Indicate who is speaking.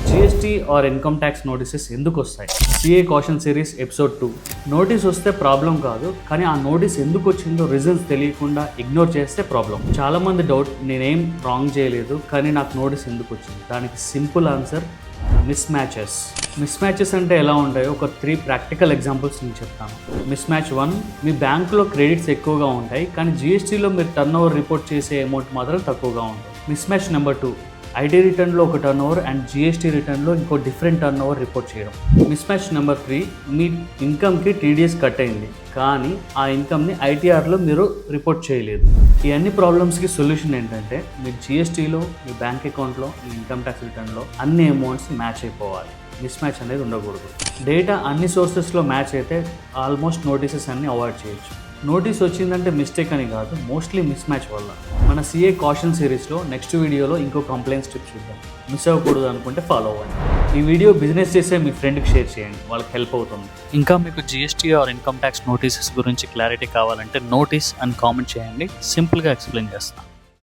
Speaker 1: GST or income tax notices ఎందుకు వస్తాయి? CA caution series episode 2. Notice వస్తే problem కాదు, కానీ ఆ నోటీస్ ఎందుకు వచ్చిందో రీజన్స్ తెలియకుండా ఇగ్నోర్ చేస్తే ప్రాబ్లం. చాలామంది డౌట్, నేనేం రాంగ్ చేయలేదు కానీ నాకు నోటీస్ ఎందుకు వచ్చింది? దానికి simple answer, miss matches. Miss matches అంటే ఎలా ఉంటాయో ఒక 3 ప్రాక్టికల్ ఎగ్జాంపుల్స్ నేను చెప్తాను. మిస్ మ్యాచ్ 1, మీ బ్యాంకులో క్రెడిట్స్ ఎక్కువగా ఉంటాయి కానీ జిఎస్టీలో మీరు టర్న్ ఓవర్ రిపోర్ట్ చేసే అమౌంట్ మాత్రం తక్కువగా ఉంటుంది. మిస్ మ్యాచ్ నెంబర్ 2, ఐటీ రిటర్న్లో ఒక టర్న్ ఓవర్ అండ్ జిఎస్టీ రిటర్న్లో ఇంకో డిఫరెంట్ టర్న్ ఓవర్ రిపోర్ట్ చేయడం. మిస్ మ్యాచ్ నెంబర్ 3, మీ ఇన్కమ్కి టీడీఎస్ కట్ అయింది కానీ ఆ ఇన్కమ్ని ఐటీఆర్లో మీరు రిపోర్ట్ చేయలేదు. ఈ అన్ని ప్రాబ్లమ్స్కి సొల్యూషన్ ఏంటంటే, మీ జిఎస్టీలో, మీ బ్యాంక్ అకౌంట్లో, మీ ఇన్కమ్ ట్యాక్స్ రిటర్న్లో అన్ని అమౌంట్స్ మ్యాచ్ అయిపోవాలి. మిస్ మ్యాచ్ అనేది ఉండకూడదు. డేటా అన్ని సోర్సెస్లో మ్యాచ్ అయితే ఆల్మోస్ట్ నోటీసెస్ అన్ని అవాయిడ్ చేయొచ్చు. నోటీస్ వచ్చిందంటే మిస్టేక్ అని కాదు, మోస్ట్లీ మిస్ మ్యాచ్ వల్ల. మన సిఏ కాషన్ సిరీస్లో నెక్స్ట్ వీడియోలో ఇంకో కంప్లైంట్స్ టిప్స్ చూద్దాం. మిస్ అవ్వకూడదు అనుకుంటే ఫాలో అవ్వండి. ఈ వీడియో బిజినెస్ చేసే మీ ఫ్రెండ్కి షేర్ చేయండి, వాళ్ళకి హెల్ప్ అవుతుంది. ఇంకా మీకు GST or income tax notices గురించి క్లారిటీ కావాలంటే నోటీస్ అని కామెంట్ చేయండి, సింపుల్గా ఎక్స్ప్లెయిన్ చేస్తాను.